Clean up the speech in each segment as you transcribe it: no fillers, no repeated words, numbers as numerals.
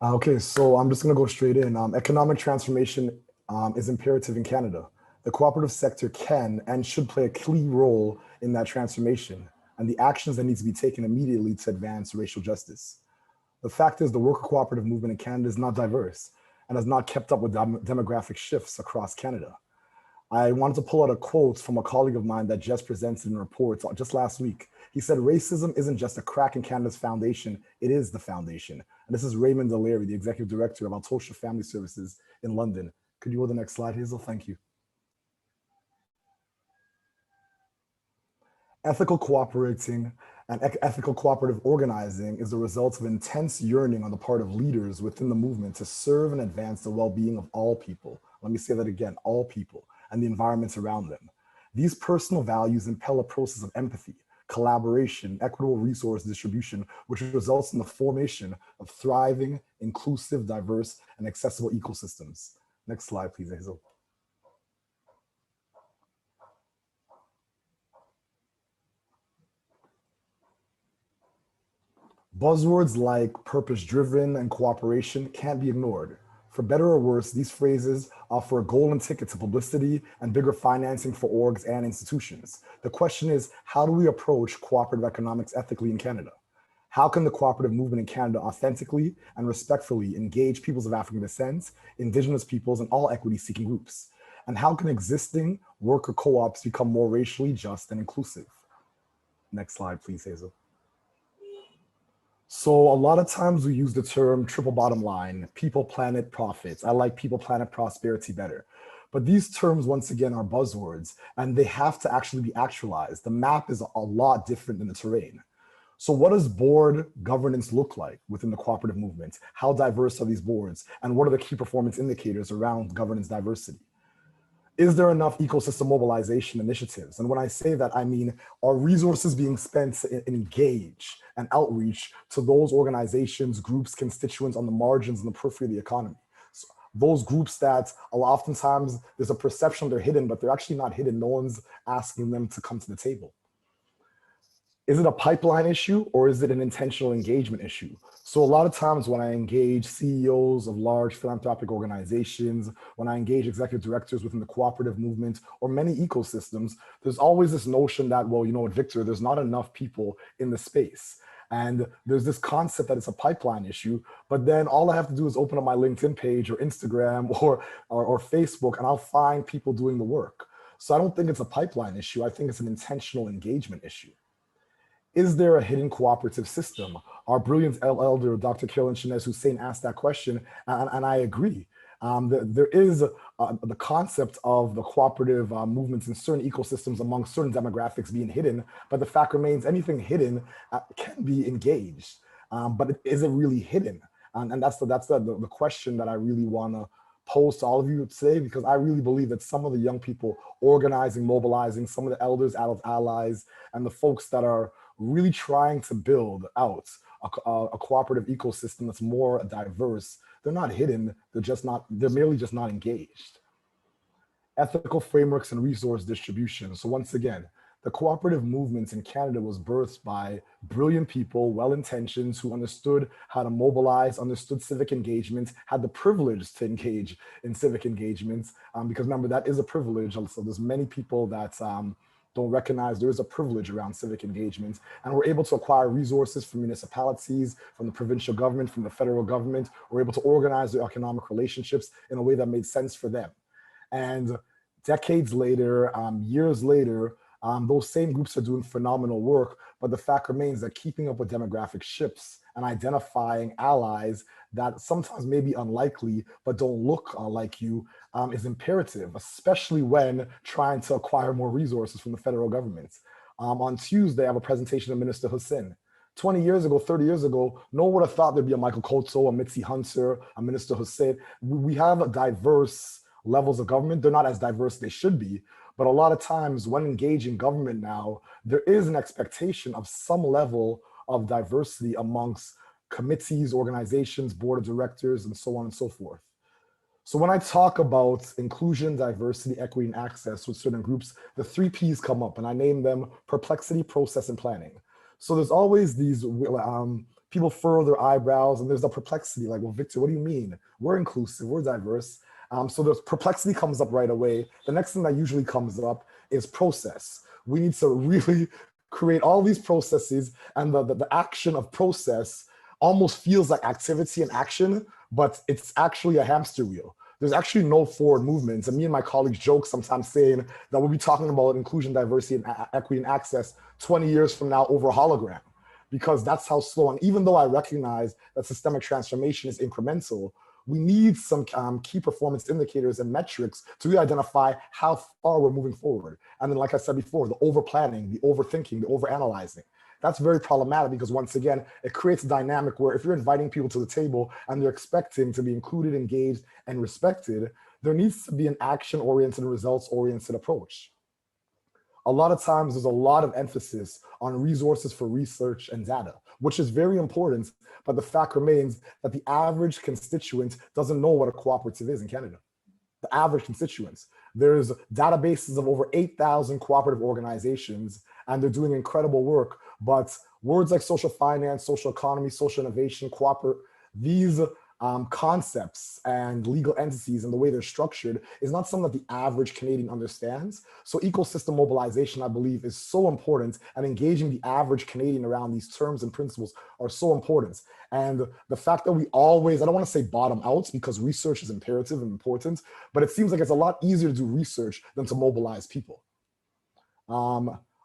Okay, so I'm just going to go straight in. Economic transformation is imperative in Canada. The cooperative sector can and should play a key role in that transformation and the actions that need to be taken immediately to advance racial justice. The fact is, the worker cooperative movement in Canada is not diverse and has not kept up with demographic shifts across Canada. I wanted to pull out a quote from a colleague of mine that just presented in a report just last week. He said, racism isn't just a crack in Canada's foundation, it is the foundation. And this is Raymond Delarey, the executive director of Altosha Family Services in London. Could you go to the next slide, Hazel? Thank you. Ethical cooperating and ethical cooperative organizing is the result of intense yearning on the part of leaders within the movement to serve and advance the well-being of all people. Let me say that again, all people and the environments around them. These personal values impel a process of empathy, collaboration, equitable resource distribution, which results in the formation of thriving, inclusive, diverse, and accessible ecosystems. Next slide, please, Hazel. Buzzwords like purpose-driven and cooperation can't be ignored. For better or worse, these phrases offer a golden ticket to publicity and bigger financing for orgs and institutions. The question is, how do we approach cooperative economics ethically in Canada? How can the cooperative movement in Canada authentically and respectfully engage peoples of African descent, Indigenous peoples, and all equity-seeking groups? And how can existing worker co-ops become more racially just and inclusive? Next slide, please, Hazel. So a lot of times we use the term triple bottom line, people, planet, profits. I like people, planet, prosperity better. But these terms, once again, are buzzwords and they have to actually be actualized. The map is a lot different than the terrain. So what does board governance look like within the cooperative movement? How diverse are these boards? And what are the key performance indicators around governance diversity? Is there enough ecosystem mobilization initiatives? And when I say that, I mean, are resources being spent to engage and outreach to those organizations, groups, constituents on the margins and the periphery of the economy? So those groups that oftentimes there's a perception they're hidden, but they're actually not hidden. No one's asking them to come to the table. Is it a pipeline issue or is it an intentional engagement issue? So a lot of times when I engage CEOs of large philanthropic organizations, when I engage executive directors within the cooperative movement or many ecosystems, there's always this notion that, well, you know what, Victor, there's not enough people in the space. And there's this concept that it's a pipeline issue, but then all I have to do is open up my LinkedIn page or Instagram or Facebook, and I'll find people doing the work. So I don't think it's a pipeline issue. I think it's an intentional engagement issue. Is there a hidden cooperative system? Our brilliant elder, Dr. Carolyn Shanez Hussein, asked that question, and I agree. There is the concept of the cooperative movements in certain ecosystems among certain demographics being hidden, but the fact remains anything hidden can be engaged. But is it really hidden? And that's the question that I really want to pose to all of you today, because I really believe that some of the young people organizing, mobilizing, some of the elders, adult allies, and the folks that are really trying to build out a cooperative ecosystem that's more diverse, they're not hidden, they're merely just not engaged. Ethical frameworks and resource distribution. So once again, the cooperative movement in Canada was birthed by brilliant people, well-intentioned, who understood how to mobilize, understood civic engagement, had the privilege to engage in civic engagements, because remember, that is a privilege. So there's many people that don't recognize there is a privilege around civic engagement, and we're able to acquire resources from municipalities, from the provincial government, from the federal government. We're able to organize their economic relationships in a way that made sense for them. And decades later, years later, those same groups are doing phenomenal work, but the fact remains that keeping up with demographic shifts and identifying allies that sometimes may be unlikely but don't look like you is imperative, especially when trying to acquire more resources from the federal government. On Tuesday, I have a presentation of Minister Hussein. 20 years ago, 30 years ago, no one would have thought there'd be a Michael Kotso, a Mitzi Hunter, a Minister Hussein. We have diverse levels of government. They're not as diverse as they should be, but a lot of times when engaging government now, there is an expectation of some level of diversity amongst committees, organizations, board of directors, and so on and so forth. So when I talk about inclusion, diversity, equity, and access with certain groups, the 3 Ps come up, and I name them perplexity, process, and planning. So there's always these People furrow their eyebrows and there's a perplexity like, well, Victor, what do you mean? We're inclusive, we're diverse. So the perplexity comes up right away. The next thing that usually comes up is process. We need to really create all these processes, and the action of process almost feels like activity and action, but it's actually a hamster wheel. There's actually no forward movement. And me and my colleagues joke sometimes saying that we'll be talking about inclusion, diversity, and equity and access 20 years from now over a hologram, because that's how slow. And even though I recognize that systemic transformation is incremental, we need some key performance indicators and metrics to really identify how far we're moving forward. And then, like I said before, the over planning, the overthinking, the over analyzing. That's very problematic because, once again, it creates a dynamic where if you're inviting people to the table and they're expecting to be included, engaged, and respected, there needs to be an action-oriented, results-oriented approach. A lot of times there's a lot of emphasis on resources for research and data, which is very important, but the fact remains that the average constituent doesn't know what a cooperative is in Canada. The average constituents. There's databases of over 8,000 cooperative organizations, and they're doing incredible work, but words like social finance, social economy, social innovation, these concepts and legal entities and the way they're structured is not something that the average Canadian understands. So ecosystem mobilization, I believe, is so important, and engaging the average Canadian around these terms and principles are so important. And the fact that we always, I don't want to say bottom out because research is imperative and important, but it seems like it's a lot easier to do research than to mobilize people.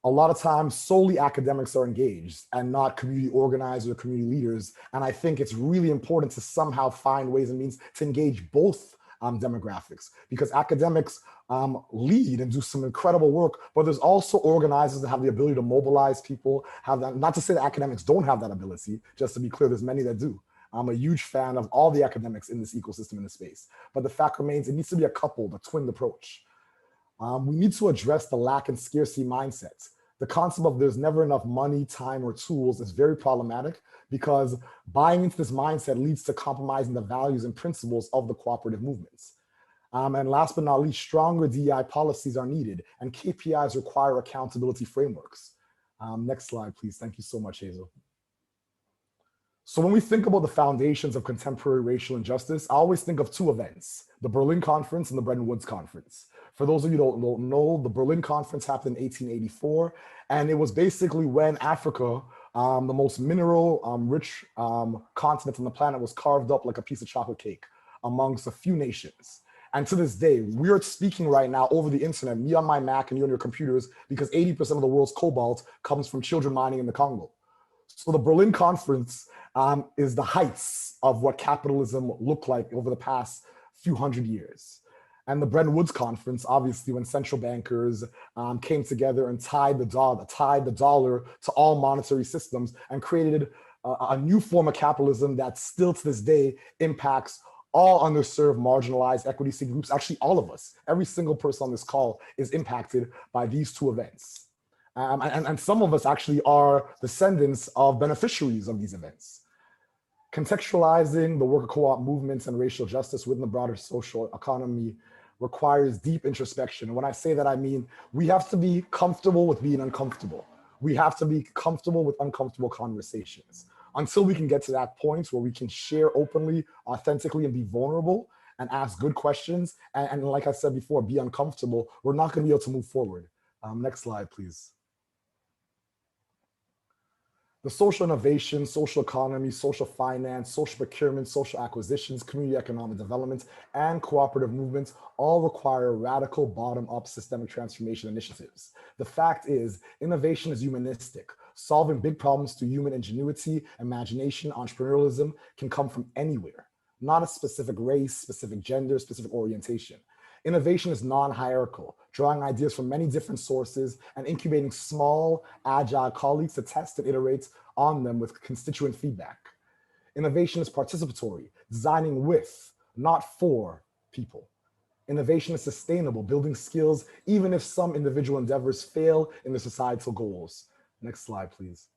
A lot of times solely academics are engaged and not community organizers or community leaders. And I think it's really important to somehow find ways and means to engage both demographics, because academics lead and do some incredible work, but there's also organizers that have the ability to mobilize people, have that, not to say that academics don't have that ability, just to be clear, there's many that do. I'm a huge fan of all the academics in this ecosystem, in this space. But the fact remains, it needs to be a coupled, a twinned approach. We need to address the lack and scarcity mindsets. The concept of there's never enough money, time, or tools is very problematic, because buying into this mindset leads to compromising the values and principles of the cooperative movements. And last but not least, stronger DEI policies are needed, and KPIs require accountability frameworks. Next slide, please. Thank you so much, Hazel. So when we think about the foundations of contemporary racial injustice, I always think of two events, the Berlin Conference and the Bretton Woods Conference. For those of you who don't know, the Berlin Conference happened in 1884, and it was basically when Africa, the most mineral rich continent on the planet, was carved up like a piece of chocolate cake amongst a few nations. And to this day, we are speaking right now over the internet, me on my Mac and you on your computers, because 80% of the world's cobalt comes from children mining in the Congo. So the Berlin Conference is the heights of what capitalism looked like over the past few hundred years. And the Bretton Woods Conference, obviously, when central bankers came together and tied the dollar to all monetary systems and created a new form of capitalism that still to this day impacts all underserved, marginalized, equity-seeking groups. Actually, all of us, every single person on this call is impacted by these two events. And some of us actually are descendants of beneficiaries of these events. Contextualizing the worker co-op movements and racial justice within the broader social economy requires deep introspection. And when I say that, I mean we have to be comfortable with being uncomfortable. We have to be comfortable with uncomfortable conversations. Until we can get to that point where we can share openly, authentically, and be vulnerable and ask good questions, and like I said before, be uncomfortable, we're not going to be able to move forward. Next slide, please. The social innovation, social economy, social finance, social procurement, social acquisitions, community economic development, and cooperative movements all require radical bottom-up systemic transformation initiatives. The fact is, innovation is humanistic. Solving big problems through human ingenuity, imagination, entrepreneurialism can come from anywhere, not a specific race, specific gender, specific orientation. Innovation is non-hierarchical, drawing ideas from many different sources and incubating small, agile colleagues to test and iterate on them with constituent feedback. Innovation is participatory, designing with, not for, people. Innovation is sustainable, building skills even if some individual endeavors fail in their societal goals. Next slide, please.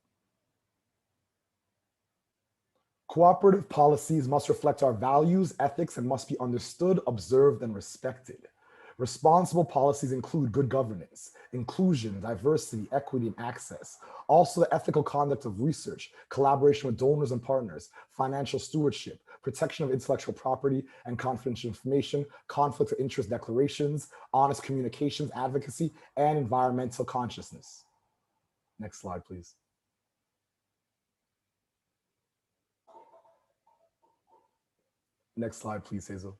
Cooperative policies must reflect our values, ethics, and must be understood, observed, and respected. Responsible policies include good governance, inclusion, diversity, equity, and access. Also, the ethical conduct of research, collaboration with donors and partners, financial stewardship, protection of intellectual property and confidential information, conflict of interest declarations, honest communications, advocacy, and environmental consciousness. Next slide, please. Next slide, please, Hazel.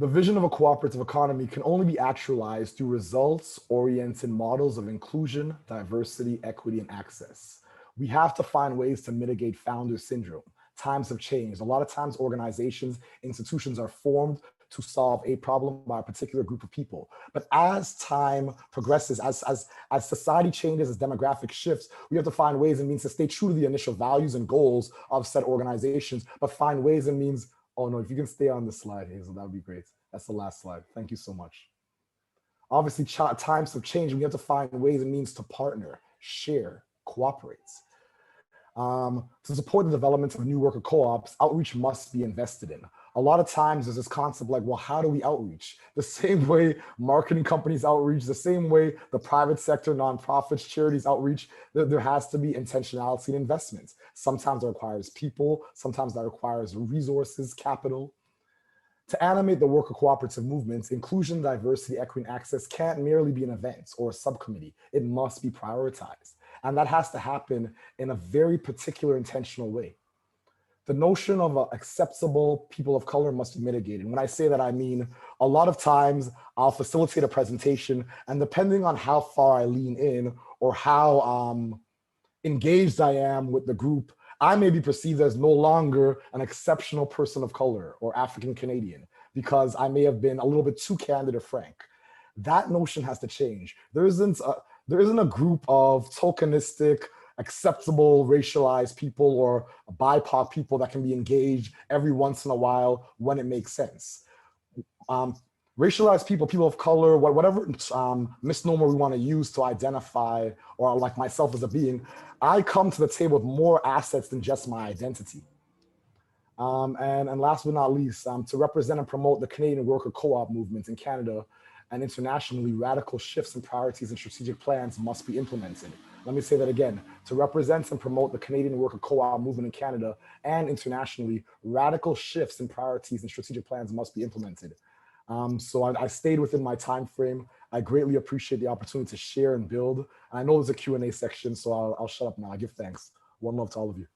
The vision of a cooperative economy can only be actualized through results-oriented models of inclusion, diversity, equity, and access. We have to find ways to mitigate founder syndrome. Times have changed. A lot of times organizations, institutions are formed to solve a problem by a particular group of people. But as time progresses, as society changes, as demographic shifts, we have to find ways and means to stay true to the initial values and goals of said organizations, but find ways and means. Oh no, if you can stay on the slide, Hazel, that would be great. That's the last slide. Thank you so much. Obviously, times have changed. We have to find ways and means to partner, share, cooperate. To support the development of new worker co-ops, outreach must be invested in. A lot of times there's this concept like, well, how do we outreach? The same way marketing companies outreach, the same way the private sector, nonprofits, charities outreach, there has to be intentionality and investment. Sometimes that requires people, sometimes that requires resources, capital. To animate the worker cooperative movements, inclusion, diversity, equity, and access can't merely be an event or a subcommittee. It must be prioritized. And that has to happen in a very particular intentional way. The notion of acceptable people of color must be mitigated. When I say that, I mean a lot of times I'll facilitate a presentation, and depending on how far I lean in or how engaged I am with the group, I may be perceived as no longer an exceptional person of color or African Canadian because I may have been a little bit too candid or frank. That notion has to change. There isn't a group of tokenistic, acceptable, racialized people or BIPOC people that can be engaged every once in a while when it makes sense. Racialized people, people of color, whatever misnomer we want to use to identify, or like myself as a being, I come to the table with more assets than just my identity. And last but not least, to represent and promote the Canadian worker co-op movement in Canada and internationally, radical shifts in priorities and strategic plans must be implemented. Let me say that again. To represent and promote the Canadian worker co-op movement in Canada and internationally, radical shifts in priorities and strategic plans must be implemented. So I stayed within my time frame. I greatly appreciate the opportunity to share and build. I know there's a Q&A section, so I'll shut up now. I give thanks. One love to all of you.